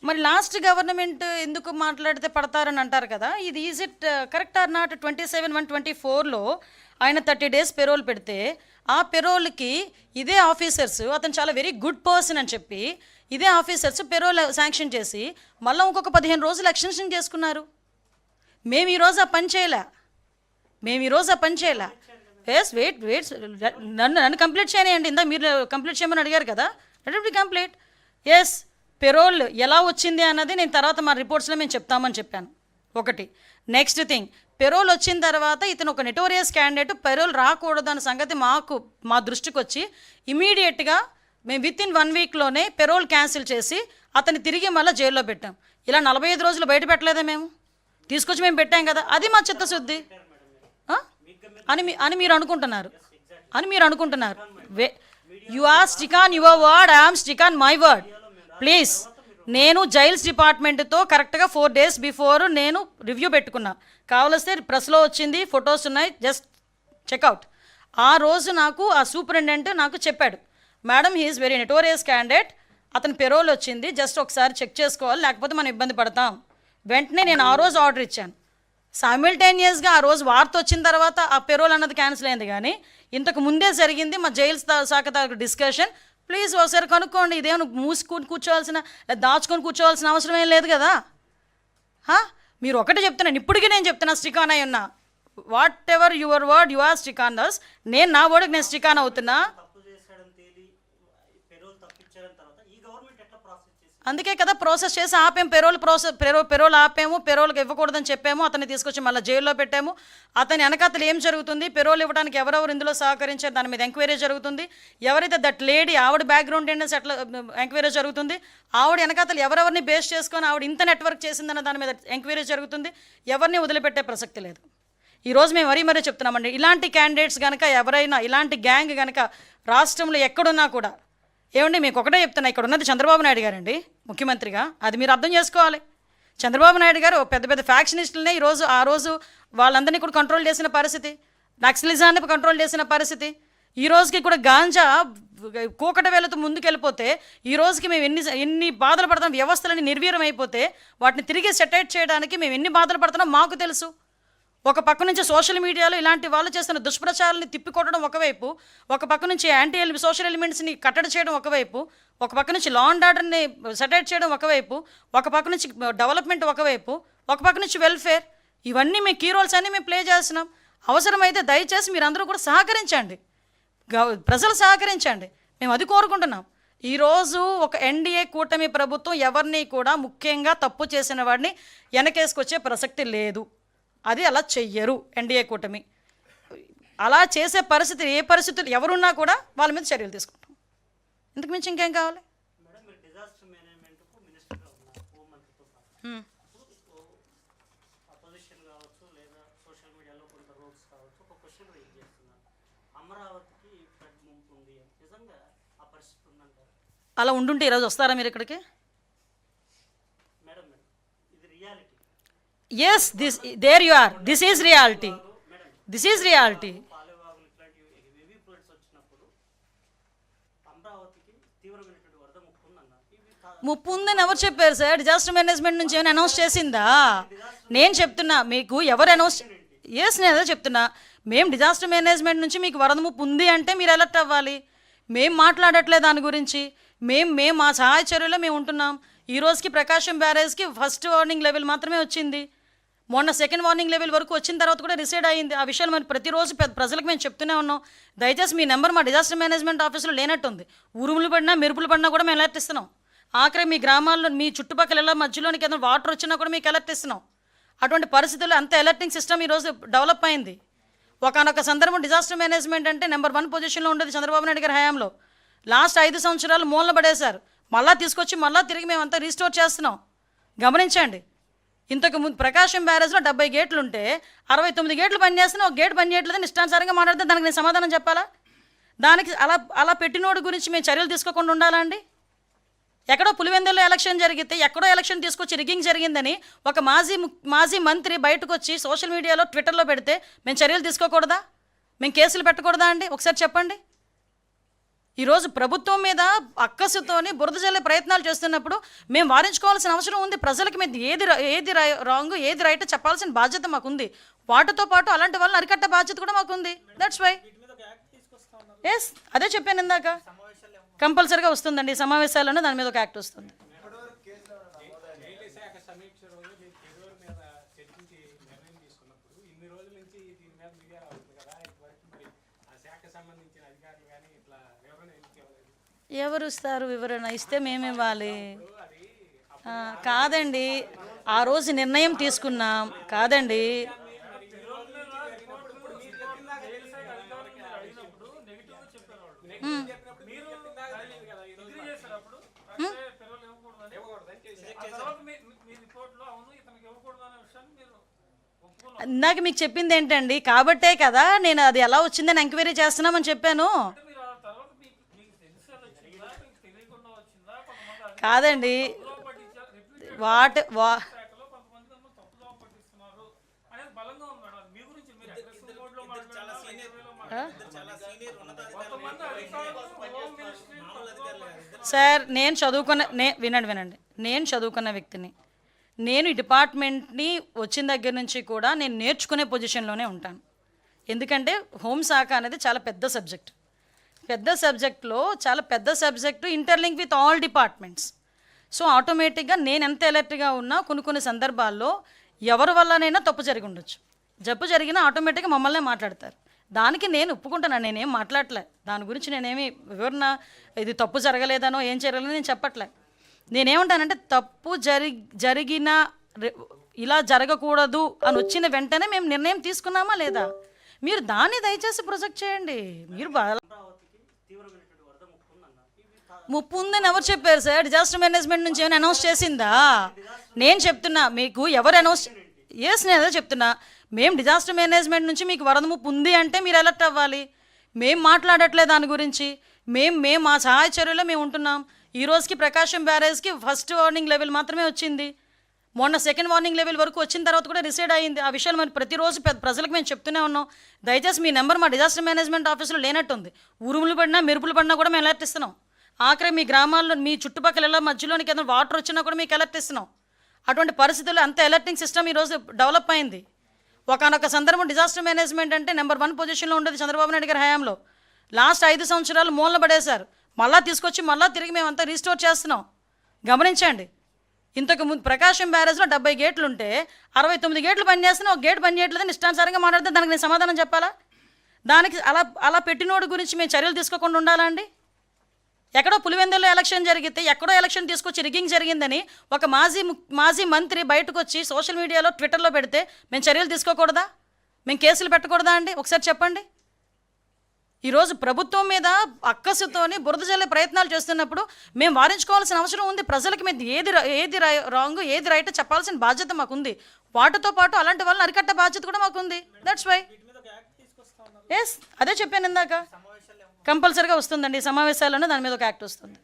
మరి last government ఎందుకు మాట్లాడితే పడతారని అంటారు కదా, ఇది is it correct or not? 27/1/24లో ఆయన 30 days పెరోల్ పెడితే ఆ పెరోల్కి ఇదే ఆఫీసర్స్, అతను చాలా వెరీ గుడ్ పర్సన్ అని చెప్పి ఇదే ఆఫీసర్స్ పెరోల్ శాంక్షన్ చేసి మళ్ళీ ఇంకొక 15 రోజులు ఎక్స్టెన్షన్ చేసుకున్నారు. మేము ఈరోజు ఆ పని చేయలే. ఎస్ వెయిట్ నన్ను కంప్లీట్ చేయనియండి. ఇందా మీరు కంప్లీట్ చేయమని అడిగారు కదా, let it be complete. Yes, parole ఎలా వచ్చింది అన్నది నేను తర్వాత మా రిపోర్ట్స్లో మేము చెప్తామని చెప్పాను. ఒకటి. నెక్స్ట్ థింగ్, పెరోల్ వచ్చిన తర్వాత ఇతను ఒక నెటోరియస్ క్యాండిడేట్, పెరోల్ రాకూడదు అన్న సంగతి మా దృష్టికి వచ్చి ఇమీడియట్గా మేము విత్ ఇన్ 1 weekలోనే పెరోల్ క్యాన్సిల్ చేసి అతన్ని తిరిగి మళ్ళీ జైల్లో పెట్టాం. ఇలా 45 రోజులు బయట పెట్టలేదా? మేము తీసుకొచ్చి మేము పెట్టాం కదా, అది మా చిత్తశుద్ధి అని మీరు అనుకుంటున్నారు. You are stick on your word, I'm stick on my word. Please, నేను జైల్స్ డిపార్ట్మెంట్తో కరెక్ట్గా 4 days బిఫోర్ నేను రివ్యూ పెట్టుకున్నా. కావలిస్తే ప్రెస్లో వచ్చింది, ఫొటోస్ ఉన్నాయి, జస్ట్ చెక్అవుట్. ఆ రోజు నాకు ఆ సూపరింటెండెంట్ నాకు చెప్పాడు, madam he is very notorious candidate, అతని పెరోల్ వచ్చింది, జస్ట్ ఒకసారి చెక్ చేసుకోవాలి, లేకపోతే మనం ఇబ్బంది పడతాం. వెంటనే నేను ఆ రోజు ఆర్డర్ ఇచ్చాను. సైమిల్టేనియస్గా ఆ రోజు వార్త వచ్చిన తర్వాత ఆ పెరోల్ అన్నది క్యాన్సిల్ అయింది. కానీ ఇంతకు ముందే జరిగింది మా జైల్స్ శాఖ డిస్కషన్. ప్లీజ్ ఒకసారి కనుక్కోండి. ఇదేమో మూసుకొని కూర్చోవాల్సిన, దాచుకొని కూర్చోవాల్సిన అవసరం ఏం లేదు కదా. మీరు ఒకటే చెప్తున్నాను, ఇప్పటికీ నేను చెప్తున్నా, స్టిక్ ఆన్ అయి ఉన్నా. Whatever your word, you are stick on thus. నేను నా వర్డ్కి నేను స్టిక్ ఆన్ అవుతున్నా. అందుకే కదా ప్రాసెస్ చేసి ఆపాము. పెరోల్ ఆపాము, పెరోల్కి ఇవ్వకూడదని చెప్పాము, అతన్ని తీసుకొచ్చి మళ్ళీ జైల్లో పెట్టాము. అతని వెనకాతలు ఏం జరుగుతుంది, పెరోల్ ఇవ్వడానికి ఎవరెవరు ఇందులో సహకరించారు దాని మీద ఎంక్వైరీ జరుగుతుంది. ఎవరైతే దట్ లేడీ, ఆవిడ బ్యాక్గ్రౌండ్ ఏంటంటే అట్లా ఎంక్వైరీ జరుగుతుంది. ఆవిడ వెనకాతలు ఎవరెవరిని బేస్ చేసుకొని ఆవిడ ఇంత నెట్వర్క్ చేసిందన్న దాని మీద ఎంక్వైరీ జరుగుతుంది. ఎవరిని వదిలిపెట్టే ప్రసక్తి లేదు. ఈరోజు మేము మరీ చెప్తున్నామండి, ఇలాంటి క్యాండిడేట్స్ కనుక ఎవరైనా, ఇలాంటి గ్యాంగ్ కనుక రాష్ట్రంలో ఎక్కడున్నా కూడా, ఏమండి మీకు ఒకటే చెప్తున్నా, ఇక్కడ ఉన్నది చంద్రబాబు నాయుడు గారండి ముఖ్యమంత్రిగా, అది మీరు అర్థం చేసుకోవాలి. చంద్రబాబు నాయుడు గారు పెద్ద ఫ్యాక్షనిస్టులనే ఆ రోజు వాళ్ళందరినీ కూడా కంట్రోల్ చేసిన పరిస్థితి, నక్సలిజాన్ని కంట్రోల్ చేసిన పరిస్థితి. ఈ రోజుకి కూడా గాంజా కూకట వేలతో ముందుకెళ్ళిపోతే, ఈ రోజుకి మేము ఎన్ని బాధలు పడుతున్నాం, వ్యవస్థలని నిర్వీర్యం అయిపోతే వాటిని తిరిగి సెటైట్ చేయడానికి మేము ఎన్ని బాధలు పడుతున్నాం మాకు తెలుసు. ఒక పక్క నుంచి సోషల్ మీడియాలో ఇలాంటి వాళ్ళు చేస్తున్న దుష్ప్రచారాన్ని తిప్పికొట్టడం ఒకవైపు, ఒక పక్క నుంచి సోషల్ ఎలిమెంట్స్ని కట్టడి చేయడం ఒకవైపు, ఒక పక్క నుంచి లా అండ్ ఆర్డర్ని సెటైట్ చేయడం ఒకవైపు, ఒక పక్క నుంచి డెవలప్మెంట్ ఒకవైపు, ఒక పక్క నుంచి వెల్ఫేర్, ఇవన్నీ మేము కీ రోల్స్ అన్నీ మేము ప్లే చేస్తున్నాం. అవసరమైతే దయచేసి మీరందరూ కూడా సహకరించండి, ప్రజలు సహకరించండి, మేము అది కోరుకుంటున్నాం. ఈరోజు ఒక ఎన్డీఏ కూటమి ప్రభుత్వం ఎవరిని కూడా, ముఖ్యంగా తప్పు చేసిన వాడిని వెనకేసుకొచ్చే ప్రసక్తి లేదు. అది అలా చెయ్యరు ఎన్డీఏ కూటమి. అలా చేసే పరిస్థితి, ఏ పరిస్థితులు ఎవరున్నా కూడా వాళ్ళ మీద చర్యలు తీసుకుంటాం. ఇంతకు మించి ఇంకేం కావాలి? అలా ఉండుంటే ఈరోజు వస్తారా మీరు ఇక్కడికి? Yes, there you are. This is reality. ముప్పు ఉందని ఎవరు చెప్పారు సార్? డిజాస్టర్ మేనేజ్మెంట్ నుంచి ఏమైనా అనౌన్స్ చేసిందా? నేను చెప్తున్నా మీకు, ఎవరు అనౌన్స్? నేను అదే చెప్తున్నా, మేము డిజాస్టర్ మేనేజ్మెంట్ నుంచి మీకు వరద ముప్పు ఉంది అంటే మీరు అలర్ట్ అవ్వాలి. మేము మాట్లాడట్లేదు దాని గురించి. మేము మా సహాయ చర్యలో మేము ఉంటున్నాం. ఈ రోజుకి ప్రకాశం బ్యారేజ్కి ఫస్ట్ వార్నింగ్ లెవెల్ మాత్రమే వచ్చింది. మొన్న సెకండ్ వార్నింగ్ లెవెల్ వరకు వచ్చిన తర్వాత కూడా రిసైడ్ అయ్యింది. ఆ విషయాలు మరి ప్రతిరోజు ప్రజలకు మేము చెప్తూనే ఉన్నాం. దయచేసి మీ నెంబర్ మా డిజాస్టర్ మేనేజ్మెంట్ ఆఫీస్లో లేనట్టుంది. ఉరుములు పడినా మెరుపులు పడినా కూడా మేము అలర్ట్ ఇస్తున్నాం. ఆఖరి మీ గ్రామాల్లో, మీ చుట్టుపక్కల ఇలా మధ్యలోనికి ఏదైనా వాటర్ వచ్చినా కూడా మీకు అలర్ట్ ఇస్తున్నాం. అటువంటి పరిస్థితుల్లో అంత అలర్టింగ్ సిస్టమ్ ఈరోజు డెవలప్ అయింది. ఒకనొక సందర్భం డిజాస్టర్ మేనేజ్మెంట్ అంటే నెంబర్ 1 పొజిషన్లో ఉండేది చంద్రబాబు నాయుడు గారి హయాంలో. లాస్ట్ 5 సంవత్సరాలు మూలన పడేశారు. మళ్ళీ తీసుకొచ్చి తిరిగి మేమంతా రీస్టోర్ చేస్తున్నాం. గమనించండి, ఇంతకు ముందు ప్రకాశం బ్యారేజ్లో 70 గేట్లు ఉంటే 69 గేట్లు పనిచేస్తున్నా, ఒక గేట్ పనిచేయట్లేదని ఇష్టానుసారంగా మాట్లాడితే దానికి నేను సమాధానం చెప్పాలా? దానికి అలా పెట్టినోడి గురించి మేము చర్యలు తీసుకోకుండా ఉండాలా అండి? ఎక్కడో పులివెందుల్లో ఎలక్షన్ జరిగితే, ఎక్కడో ఎలక్షన్ తీసుకొచ్చి రిగ్గింగ్ జరిగిందని ఒక మాజీ మంత్రి బయటకు వచ్చి సోషల్ మీడియాలో, ట్విట్టర్లో పెడితే మేము చర్యలు తీసుకోకూడదా? మేము కేసులు పెట్టకూడదా అండి? ఒకసారి చెప్పండి. ఈరోజు ప్రభుత్వం మీద అక్కసుతోని బురద జల్లే ప్రయత్నాలు చేస్తున్నప్పుడు మేము వారించుకోవాల్సిన అవసరం ఉంది. ప్రజలకి మీద ఏది రాంగ్ ఏది రైట్ చెప్పాల్సిన బాధ్యత మాకుంది. వాటితో పాటు అలాంటి వాళ్ళని అరికట్ట బాధ్యత కూడా మాకుంది. దట్స్ వై ఎస్ అదే చెప్పాను ఇందాక, కంపల్సరీగా వస్తుందండి సమావేశాలను, దాని మీద ఒక యాక్ట్ వస్తుంది. ఎవరు ఇస్తారు వివరణ? ఇస్తే మేము ఇవ్వాలి. కాదండి, ఆ రోజు నిర్ణయం తీసుకున్నాం కాదండి. ఇందాక మీకు చెప్పింది ఏంటండి, కాబట్టే కదా నేను అది ఎలా వచ్చిందని ఎంక్వైరీ చేస్తున్నామని చెప్పాను. కాదండి, సార్ నేను వినండి, నేను చదువుకున్న వ్యక్తిని. నేను ఈ డిపార్ట్మెంట్ని వచ్చిన దగ్గర నుంచి కూడా నేను నేర్చుకునే పొజిషన్లోనే ఉంటాను. ఎందుకంటే హోంశాఖ అనేది చాలా పెద్ద సబ్జెక్ట్లో చాలా పెద్ద subject, interlink with all departments. So ఆటోమేటిక్గా నేను ఎంత అలర్ట్గా ఉన్నా కొన్ని సందర్భాల్లో ఎవరి వల్లనైనా తప్పు జరిగి ఉండొచ్చు. జబ్బు జరిగినా ఆటోమేటిక్గా మమ్మల్నే మాట్లాడతారు. దానికి నేను ఒప్పుకుంటున్నాను, నేనేం మాట్లాడలే. దాని గురించి నేనేమి వివరణ ఇది తప్పు జరగలేదనో ఏం జరగలేదో నేను చెప్పట్లే. నేనేమంటానంటే తప్పు జరిగిన ఇలా జరగకూడదు అని వచ్చిన వెంటనే మేము నిర్ణయం తీసుకున్నామా లేదా? మీరు దాన్ని దయచేసి ప్రొజెక్ట్ చేయండి. మీరు ముప్పు ఉందని ఎవరు చెప్పారు సార్? డిజాస్టర్ మేనేజ్మెంట్ నుంచి ఏమైనా అనౌన్స్ చేసిందా? నేను చెప్తున్నా మీకు, ఎవరు అనౌన్స్ నేను అదే చెప్తున్నా. మేము డిజాస్టర్ మేనేజ్మెంట్ నుంచి మీకు వరద ముప్పు ఉంది అంటే మీరు అలర్ట్ అవ్వాలి. మేము మాట్లాడట్లే దాని గురించి. మేము మా సహాయ చర్యలో మేము ఉంటున్నాం. ఈ రోజుకి ప్రకాశం బ్యారేజ్కి ఫస్ట్ వార్నింగ్ లెవెల్ మాత్రమే వచ్చింది. మొన్న సెకండ్ వార్నింగ్ లెవెల్ వరకు వచ్చిన తర్వాత కూడా రిసైడ్ అయ్యింది. ఆ విషయాలు మరి ప్రతిరోజు ప్రజలకు మేము చెప్తూనే ఉన్నాం. దయచేసి మీ నెంబర్ మా డిజాస్టర్ మేనేజ్మెంట్ ఆఫీసులో లేనట్టుంది. ఉరుములు పడినా మెరుపులు పడినా కూడా మేము అలర్ట్ ఇస్తున్నాం. ఆఖరి మీ గ్రామాల్లో మీ చుట్టుపక్కల ఎలా మధ్యలోనికి ఏదైనా వాటర్ వచ్చినా కూడా మీకు అలర్ట్ ఇస్తున్నాం. అటువంటి పరిస్థితుల్లో అంత అలర్టింగ్ సిస్టమ్ ఈరోజు డెవలప్ అయింది. ఒకనొక సందర్భం డిజాస్టర్ మేనేజ్మెంట్ అంటే నెంబర్ 1 పొజిషన్లో ఉండేది చంద్రబాబు నాయుడు గారి హయాంలో. లాస్ట్ 5 సంవత్సరాలు మూలన పడేశారు. మళ్ళీ తీసుకొచ్చి మళ్ళీ తిరిగి మేమంతా రీస్టోర్ చేస్తున్నాం. గమనించండి, ఇంతకు ముందు ప్రకాశం బ్యారేజ్లో 70 గేట్లు ఉంటే 69 గేట్లు పనిచేస్తున్నా, ఒక గేట్ పనిచేయట్లేదని ఇష్టానుసారంగా మాట్లాడితే దానికి నేను సమాధానం చెప్పాలా? దానికి అలా పెట్టినోడి గురించి మేము చర్యలు తీసుకోకుండా ఉండాలా అండి? ఎక్కడో పులివెందుల్లో ఎలక్షన్ జరిగితే ఎక్కడో ఎలక్షన్ తీసుకొచ్చి రిగ్గింగ్ జరిగిందని ఒక మాజీ మంత్రి బయటకు వచ్చి సోషల్ మీడియాలో ట్విట్టర్లో పెడితే మేము చర్యలు తీసుకోకూడదా? మేము కేసులు పెట్టకూడదా అండి? ఒకసారి చెప్పండి. ఈరోజు ప్రభుత్వం మీద అక్కసుతోని బురద జల్లే ప్రయత్నాలు చేస్తున్నప్పుడు మేము వారించుకోవాల్సిన అవసరం ఉంది. ప్రజలకి మీద ఏది రాంగ్ ఏది రైట్ చెప్పాల్సిన బాధ్యత మాకుంది. వాటితో పాటు అలాంటి వాళ్ళని అరికట్ట బాధ్యత కూడా మాకుంది. దట్స్ వై ఎస్ అదే చెప్పాను ఇందాక, కంపల్సరీగా వస్తుందండి సమావేశాలను, దాని మీద ఒక యాక్ట్ వస్తుంది.